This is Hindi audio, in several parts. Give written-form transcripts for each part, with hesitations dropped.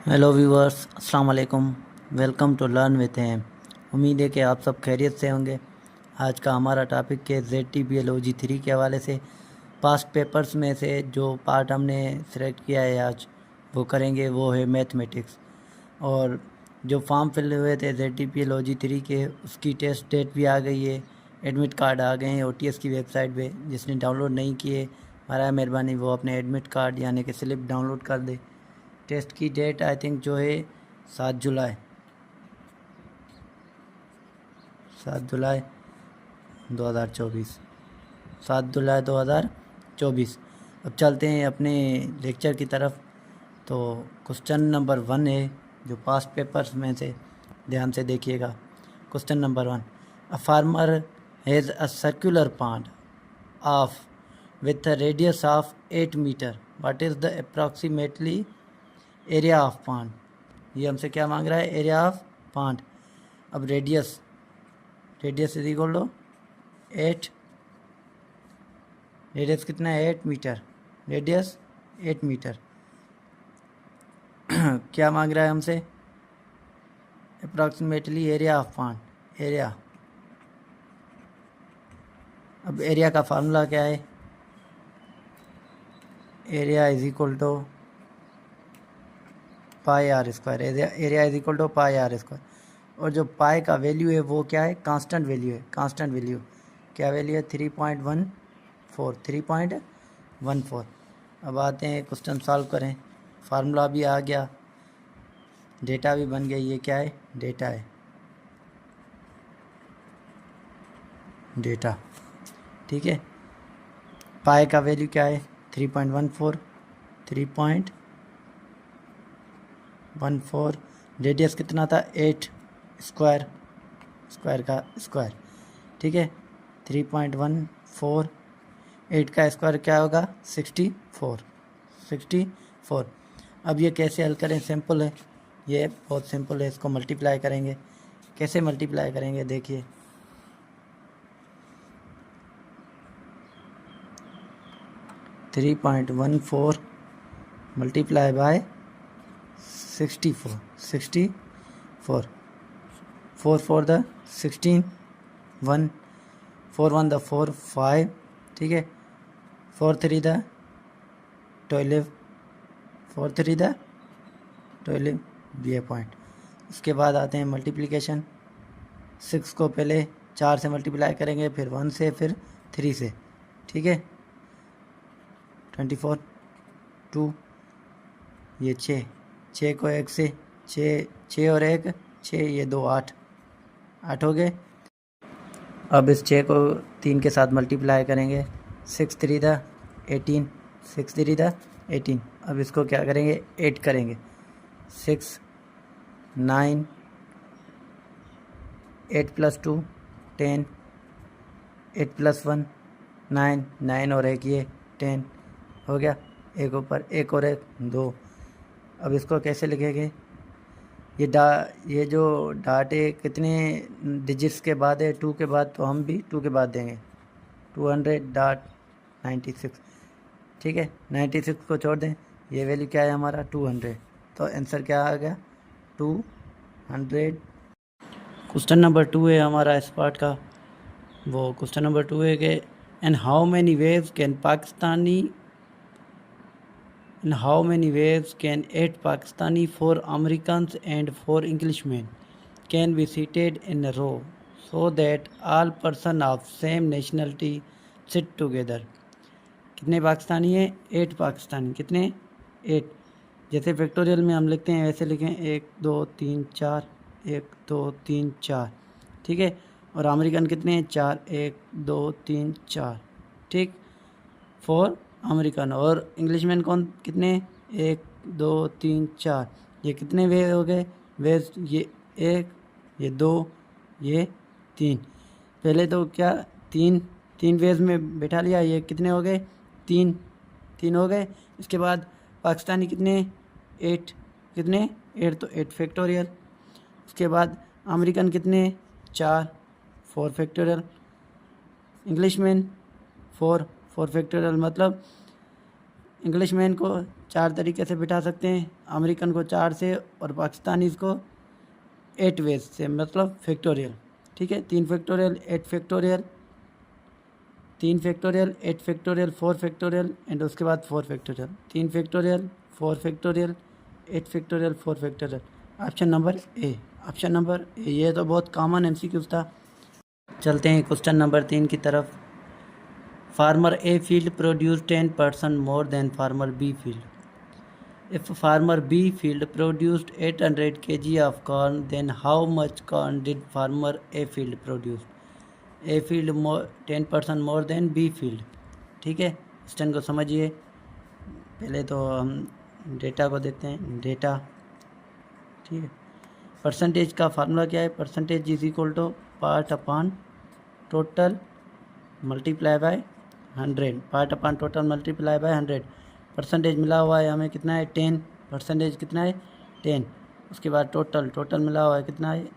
हेलो व्यूअर्स, अस्सलाम वालेकुम। Welcome to learn with M. उम्मीद है कि आप सब खैरियत से होंगे। आज का हमारा टॉपिक है ZTPLOG 3 के हवाले से पास्ट पेपर्स में से जो पार्ट हमने सेलेक्ट किया है आज वो करेंगे, वो है मैथमेटिक्स। और जो फॉर्म फिल हुए थे ZTPLOG 3 के, उसकी टेस्ट डेट भी आ गई है, एडमिट कार्ड आ गए हैं OTS की वेबसाइट पे। जिसने डाउनलोड नहीं किए, हमारा मेहरबानी वो अपने एडमिट कार्ड यानी कि स्लिप डाउनलोड कर दे। टेस्ट की डेट आई थिंक जो है 7 जुलाई 2024। 7 जुलाई 2024। अब चलते हैं अपने लेक्चर की तरफ। तो क्वेश्चन नंबर 1 है जो पास्ट पेपर्स में से, ध्यान से देखिएगा। Question number 1, a farmer has a circular pond of with a radius of 8 metre. What is the approximately area of pond. ये हमसे क्या मांग रहा है? Area of pond. अब radius is equal to 8, radius कितना है? 8 मीटर, रेडियस 8 मीटर। क्या मांग रहा है हमसे? Approximately area of pond, area. अब एरिया का फार्मूला क्या है? Area is equal to pi R square. Area is equal to pi R square. और जो पाई का वैल्यू है वो क्या है? कांस्टेंट वैल्यू है। कांस्टेंट वैल्यू क्या वैल्यू है? 3.14। अब आते हैं क्वेश्चन सॉल्व करें। फार्मूला भी आ गया, डेटा भी बन गया। ये क्या है? डेटा है, डेटा। ठीक है। पाई का वैल्यू क्या है? 3.14। 3.14। रेडियस कितना था? 8 स्क्वायर, स्क्वायर का स्क्वायर। ठीक है। 3.14, 8 का स्क्वायर क्या होगा? 64। 64। अब ये कैसे हल करें? सिंपल है, ये बहुत सिंपल है। इसको मल्टीप्लाई करेंगे। कैसे मल्टीप्लाई करेंगे? देखिए, 3.14 मल्टीप्लाई बाय 64। 64। 4 4 the 16, 1 4 1 the 4 5। ठीक है। 4 3 द 12, 4 3 द 12, ये पॉइंट। उसके बाद आते हैं मल्टीप्लिकेशन। 6 को पहले 4 से मल्टीप्लाई करेंगे, फिर 1 से, फिर 3 से। ठीक है। 24, 2, ये 6, 6 को 1 से, 6 और 1 6, ये 2 8 हो गए। अब इस 6 को 3 के साथ मल्टीप्लाई करेंगे। 6 3 द 18, 6 3 द 18। अब इसको क्या करेंगे? 8 करेंगे। 6 9, 8 + 2 10, 8 + 1 9, 9 और 1 ये 10 हो गया। एक ऊपर, एक और एक 2। अब इसको कैसे लिखेंगे? ये जो डाट है कितने डिजिट्स के बाद है? 2 के बाद, तो हम भी 2 के बाद देंगे। 200.96। ठीक है। 96 को छोड़ दें, ये वैल्यू क्या है हमारा? 200। तो आंसर क्या आ गया? 200। क्वेश्चन नंबर 2 है हमारा इस पार्ट का। वो क्वेश्चन नंबर 2 है कि and how many waves can 8 Pakistani, 4 Americans and 4 Englishmen can be seated in a row so that all person of same nationality sit together। कितने पाकिस्तानी है? 8 पाकिस्तानी। कितने? 8। जैसे फैक्टोरियल में हम लिखते हैं वैसे लिखें, 1 2 3 4, 1 2 3 4। ठीक है। और अमेरिकन कितने हैं? 4, 1 2 3 4। ठीक, 4 अमेरिकन। और इंग्लिशमैन कौन कितने? 1 2 3 4। ये कितने वे हो गए? वेज, ये 1, ये 2, ये 3। पहले तो क्या 3 वेज में बैठा लिया। ये कितने हो गए? 3 हो गए। इसके बाद पाकिस्तानी कितने? 8। कितने? 8, तो 8 फैक्टोरियल। उसके बाद अमेरिकन कितने? 4, 4 फैक्टोरियल। Englishman 4 factorial. मतलब इंग्लिशमैन को 4 तरीके से बिठा सकते हैं, अमेरिकन को 4 से और पाकिस्तानी को 8 वेज से, मतलब फैक्टोरियल। ठीक है, 3 factorial, 8 factorial, 3 factorial, 8 factorial, 4 factorial and उसके बाद 4 factorial, 3 factorial, 4 factorial, 8 factorial, 4 factorial. Option number A, option number A. ये तो बहुत कॉमन एमसीक्यूज था। चलते हैं क्वेश्चन नंबर 3 की तरफ। Farmer A field produce 10% more than farmer B field. If farmer B field produced 800 kg of corn, then how much corn did farmer A field produce? A field more 10% more than B field। ठीक है, क्वेश्चन को समझिए। पहले तो हम डेटा को देखते हैं। डेटा, ठीक है। परसेंटेज का फार्मूला क्या है? Percentage is equal to part upon total multiply by 100। Part upon total multiply by 100। Percentage मिला हुआ है हमें कितना है? 10। परसेंटेज कितना है? 10। उसके बाद टोटल मिला हुआ है कितना है?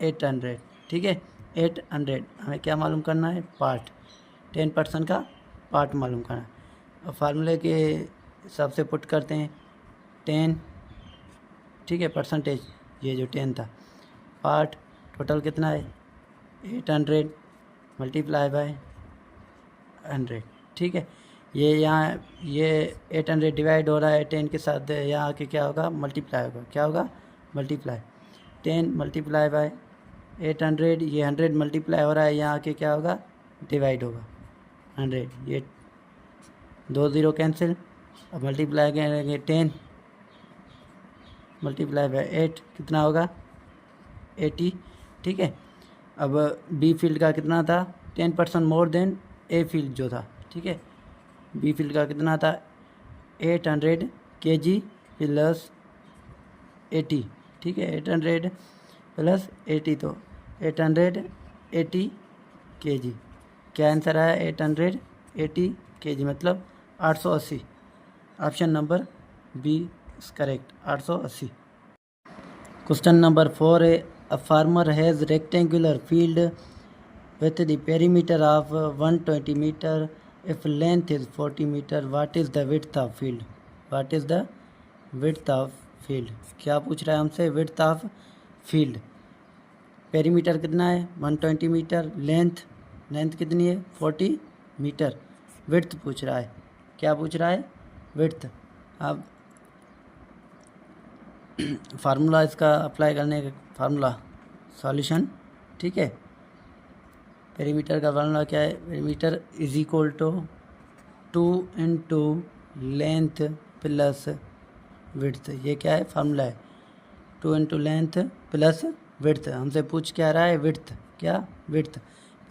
800। ठीक है, 800 हमें क्या मालूम करना है? पार्ट। 10% का पार्ट मालूम करना है। अब फार्मूले के हिसाब से पुट करते हैं 10, ठीक है, परसेंटेज ये जो 10 था, पार्ट टोटल कितना है? 800 मल्टीप्लाई बाय 100। ठीक है, ये यहाँ ये 800 डिवाइड हो रहा है 10 के साथ, यहाँ आके क्या होगा? मल्टीप्लाई होगा। क्या होगा? मल्टीप्लाई। 10 मल्टीप्लाई बाय 800, ये 100 मल्टीप्लाई हो रहा है, यहाँ आके क्या होगा? डिवाइड होगा 100। ये 2 0 कैंसिल। अब मल्टीप्लाई करेंगे 10 मल्टीप्लाई बाय 8, कितना होगा? 80। ठीक है, अब बी फील्ड का कितना था? 10% मोर देन ए फील्ड जो था। ठीक है, बी फील्ड का कितना था? 800 kg प्लस 80। ठीक है, 800 प्लस 80, तो 880 kg। क्या आंसर आया? 880 kg, मतलब 880। Option number B is correct, 880। Question number 4 है, a farmer has rectangular field with the perimeter of 120 meter. If length is 40 meter, what is the width of field? What is the width of field? क्या पूछ रहा है हमसे? width of field। पेरीमीटर कितना है? 120 मीटर। लेंथ कितनी है? 40 मीटर। विड्थ पूछ रहा है। क्या पूछ रहा है? विड्थ। अब फार्मूला इसका अप्लाई करने का फार्मूला सॉल्यूशन, ठीक है। पेरीमीटर का फार्मूला क्या है? Perimeter is equal to 2 into length plus width. ये क्या है? फार्मूला है। 2 इंटू लेंथ प्लस विड्थ। हमसे पूछ क्या रहा है? विड्थ। क्या? विड्थ।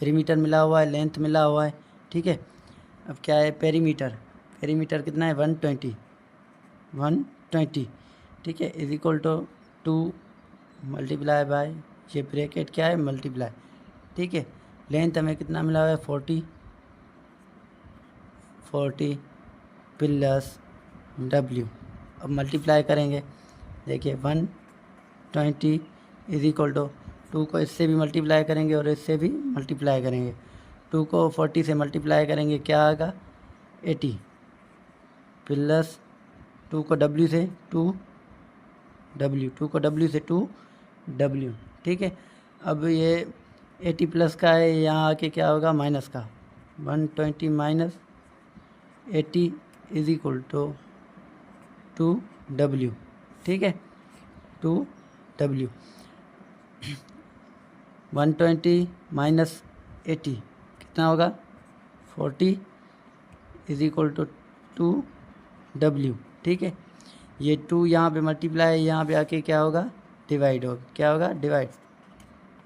पेरीमीटर मिला हुआ है, लेंथ मिला हुआ है, ठीक है। अब क्या है? पेरीमीटर कितना है? 120, ठीक है, is equal to 2 multiply by, ये ब्रैकेट क्या है? मल्टीप्लाई, ठीक है। लेंथ हमें कितना मिला हुआ है? 40 प्लस W। अब मल्टीप्लाई करेंगे, देखिए 120 इज इक्वल टू 2 को इससे भी मल्टीप्लाई करेंगे और इससे भी मल्टीप्लाई करेंगे। 2 को 40 से मल्टीप्लाई करेंगे, क्या आएगा? 80 प्लस 2 को W से 2W, 2 को W से 2W, ठीक है। अब ये 80 प्लस का है, यहाँ आके क्या होगा? माइनस का। 120 minus 80 is equal to 2W, ठीक है, 2W। 120 माइनस 80 कितना होगा? 40 इज इक्वल टू 2W, ठीक है। ये 2 यहाँ पे मल्टीप्लाई, यहाँ पे आके क्या होगा? डिवाइड होगा। क्या होगा? Divide,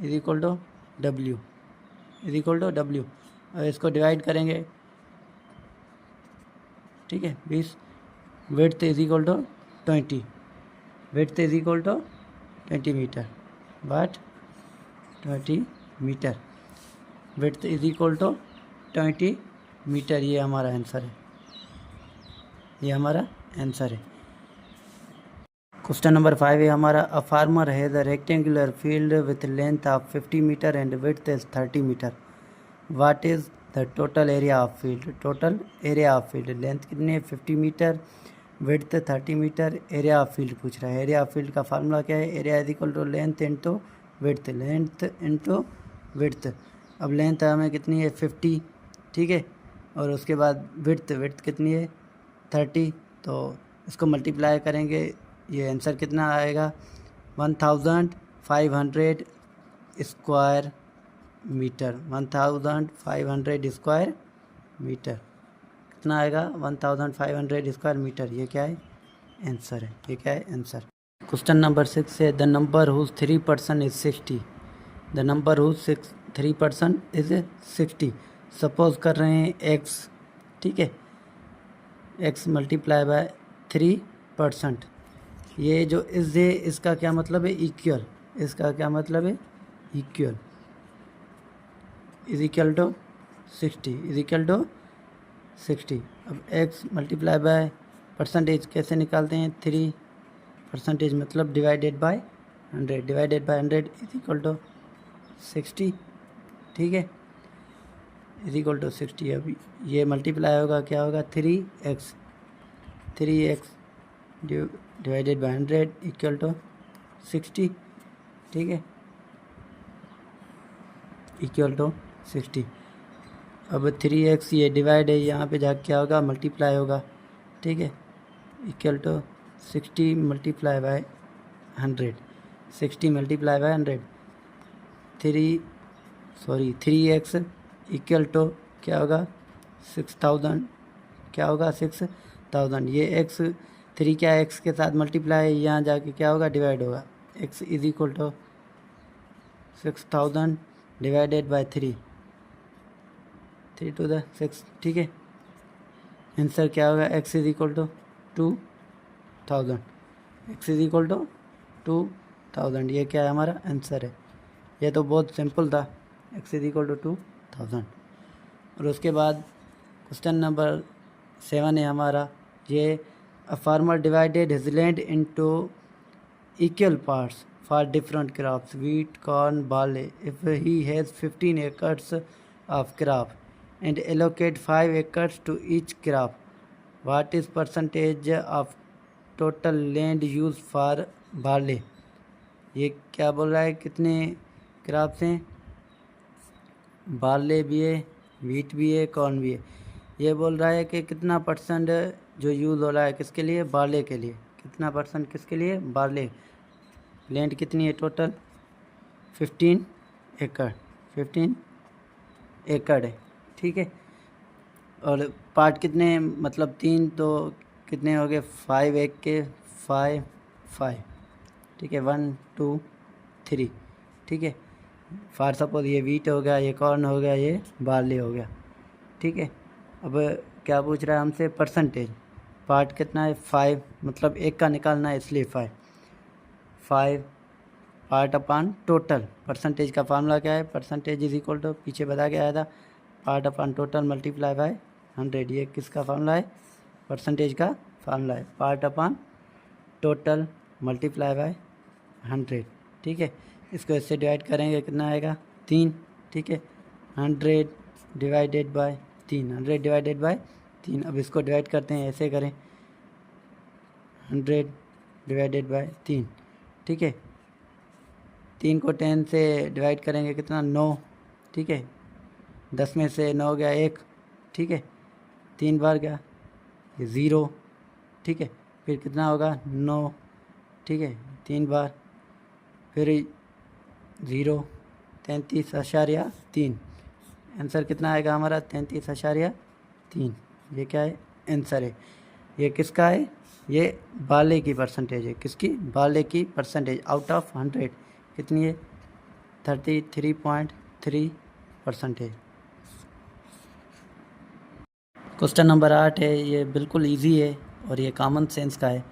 is equal to W, is equal to W। और इसको डिवाइड करेंगे, ठीक है, 20। Width is equal to 20, width is equal to 20 meter, but 20 meter, width is equal to 20 meter. ये हमारा आंसर है, ये हमारा आंसर है। क्वेश्चन नंबर 5 है हमारा, a farmer has a rectangular field with length of 50 meter and width is 30 meter. What is the total area of field, total area of field, length कितनी है 50 meter, width 30 meter, area of field पूछ रहा है। एरिया ऑफ फील्ड का फार्मूला क्या है, area is equal to length into width, length into width. अब लेंथ हमें कितनी है 50, ठीक है, और उसके बाद विड्थ कितनी है 30, तो इसको मल्टीप्लाई करेंगे, ये आंसर कितना आएगा 1500 स्क्वायर मीटर, 1500 स्क्वायर मीटर कितना आएगा 1500 स्क्वायर मीटर। ये क्या है आंसर है, ये क्या है आंसर। क्वेश्चन नंबर 6 है the number whose 3% is 60, the number whose 3% is 60। Suppose कर रहे हैं x, ठीक है, x मल्टीप्लाई बाय 3%। ये जो इज है इसका क्या मतलब है इक्वल, इसका क्या मतलब है equal, is equal to 60, is equal to 60। अब x मल्टीप्लाई बाय परसेंटेज कैसे निकालते हैं, 3% मतलब divided by 100, divided by 100 is equal to 60, ठीक है, इज इक्वल टू 60। अब ये मल्टीप्लाई होगा क्या होगा 3x divided by 100 equal to 60, ठीक है, इक्वल टू 60। अब 3x ये डिवाइड है, यहाँ पे जाके क्या होगा मल्टीप्लाई होगा, ठीक है, equal to 60 multiply by 100, 60 multiply by 100, 3x equal to क्या होगा 6000, क्या होगा 6000। ये x 3 क्या x के साथ मल्टीप्लाई, यहाँ जाके क्या होगा डिवाइड होगा, x is equal to 6000 divided by 3 to the 6, ठीक है, आंसर क्या होगा x is equal to 2000, x is equal to 2000। ये क्या है हमारा आंसर है। ये तो बहुत सिंपल था, x इज इक्वल टू 2000। और उसके बाद क्वेश्चन नंबर 7 है हमारा, ये a farmer divided his land into equal parts for different crops wheat, corn, barley. If he has 15 acres of crop and allocate 5 acres to each crop, what is percentage of total land used for barley? ये क्या बोल रहा है, कितने क्रॉप्स हैं, बार्ले भी है, वीट भी है, कॉर्न भी है। ये बोल रहा है कि कितना परसेंट जो यूज़ हो रहा है किसके लिए, बार्ले के लिए, कितना परसेंट किसके लिए, बार्ले। लैंड कितनी है टोटल 15 एकड़, 15 एकड़ है, ठीक है, और पार्ट कितने हैं, मतलब 3, तो कितने हो गए 5 एक के 5, ठीक है, 1 2 3, ठीक है। फॉर सपोज ये वीट हो गया, ये कॉर्न हो गया, ये बार्ली हो गया, ठीक है। अब क्या पूछ रहा है हमसे परसेंटेज, पार्ट कितना है 5, मतलब एक का निकालना है इसलिए 5 पार्ट अपान टोटल। परसेंटेज का फार्मूला क्या है, परसेंटेज इज इक्वल टू, पीछे बता के आया था, part upon total multiply by 100। ये किसका फार्मूला है, परसेंटेज का फार्मूला है, part upon total multiply by 100, ठीक है। इसको इससे डिवाइड करेंगे कितना आएगा 3, ठीक है, 100 डिवाइडेड बाय 3, 100 डिवाइडेड बाय 3। अब इसको डिवाइड करते हैं, ऐसे करें 100 डिवाइडेड बाय 3, ठीक है, 3 को 10 से डिवाइड करेंगे कितना 9, ठीक है, 10 में से 9 गया 1, ठीक है, 3 बार गया 0, ठीक है, फिर कितना होगा 9, ठीक है, 3 बार, फिर 0, 33.3, आंसर कितना आएगा हमारा 33.3। ये क्या है आंसर है। ये किसका है, ये बाले की परसेंटेज है, किसकी, बाले की परसेंटेज आउट ऑफ 100 कितनी है 33.3%। क्वेश्चन नंबर 8 है, ये बिल्कुल इजी है और ये कॉमन सेंस का है।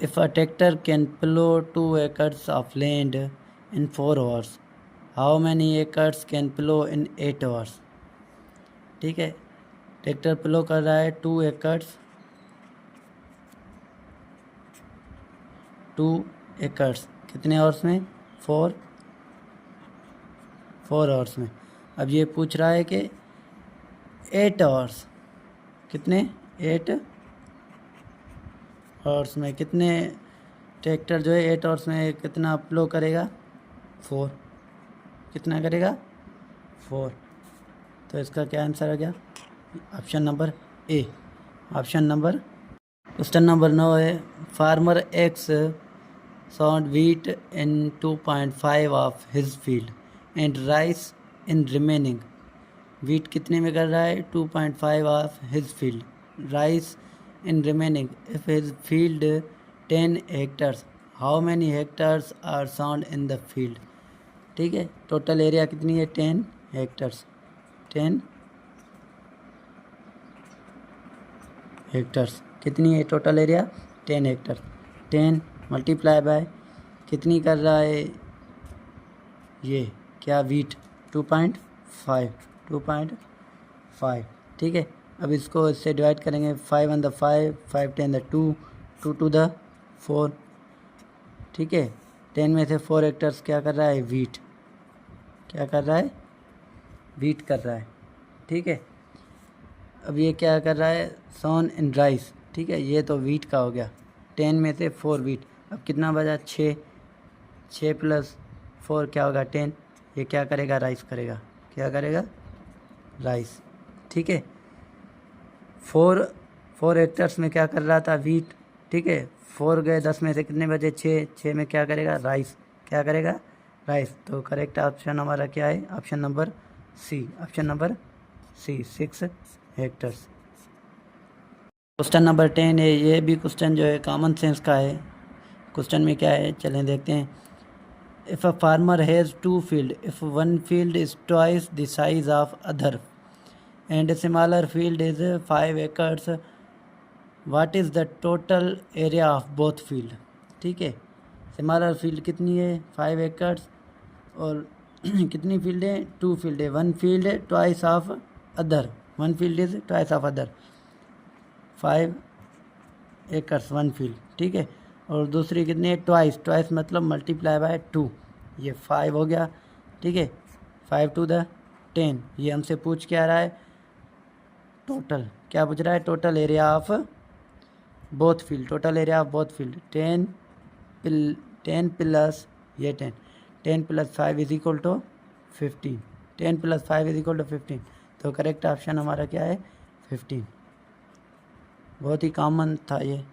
If a tractor can plough 2 acres of land in 4 hours, how many acres कैन प्लो इन 8 hours। ठीक है, ट्रैक्टर प्लो कर रहा है 2 acres, 2 acres कितने आवर्स में, 4 आवर्स में। अब ये पूछ रहा है कि 8 आवर्स, कितने 8 आवर्स में कितने ट्रैक्टर जो है 8 आवर्स में कितना फ्लो करेगा 4, कितना करेगा 4। तो इसका क्या आंसर आ गया option number A. Option number question number 9 है farmer x sowed wheat in 2.5 of his field and rice in remaining। wheat कितने में कर रहा है 2.5 of his field, rice in remaining। if his field 10 hectares, how many hectares are sown in the field। ठीक है, टोटल एरिया कितनी है 10 हेक्टर्स, 10 हेक्टर्स कितनी है total area 10 Hector. 10 multiply by कितनी कर रहा है ये क्या वीट 2.5, 2.5। ठीक है, अब इसको इससे डिवाइड करेंगे 5 on the 5, 5 10 the 2, 2 to the 4। ठीक है, 10 में से 4 हेक्टर्स क्या कर रहा है वीट, क्या कर रहा है वीट कर रहा है। ठीक है, अब ये क्या कर रहा है सोन इन राइस। ठीक है, ये तो वीट का हो गया, 10 में से 4 वीट। अब कितना बजा 6, 6 + 4 क्या होगा 10। ये क्या करेगा राइस करेगा, क्या करेगा राइस। ठीक है, 4 हेक्टर्स में क्या कर रहा था वीट। ठीक है, 4 गए 10 में से कितने बचे 6, 6 में क्या करेगा राइस, क्या करेगा राइस। तो करेक्ट ऑप्शन हमारा क्या है option number C, option number C 6 hectares. Question number 10 है, ये भी क्वेश्चन जो है कॉमन सेंस का है। क्वेश्चन में क्या है चलें देखते हैं। If a farmer has 2 fields, if one field is twice the size of other and smaller field is 5 acres, what is the total area of both field. ठीक है, स्मॉलर फील्ड कितनी है 5 acres और कितनी फील्ड है 2 फील्ड है। वन फील्ड है twice of other, one field is twice of other, 5 acres one field. ठीक है, और दूसरी कितनी है ट्वाइस, ट्वाइस मतलब मल्टीप्लाई बाय 2, ये 5 हो गया। ठीक है, 5 to the 10। ये हमसे पूछ क्या रहा है टोटल, क्या पूछ रहा है total area of both field, total area of both field 10 plus ये 10 + 5 = 15, 10 + 5 = 15। तो करेक्ट ऑप्शन हमारा क्या है 15। बहुत ही कॉमन था ये।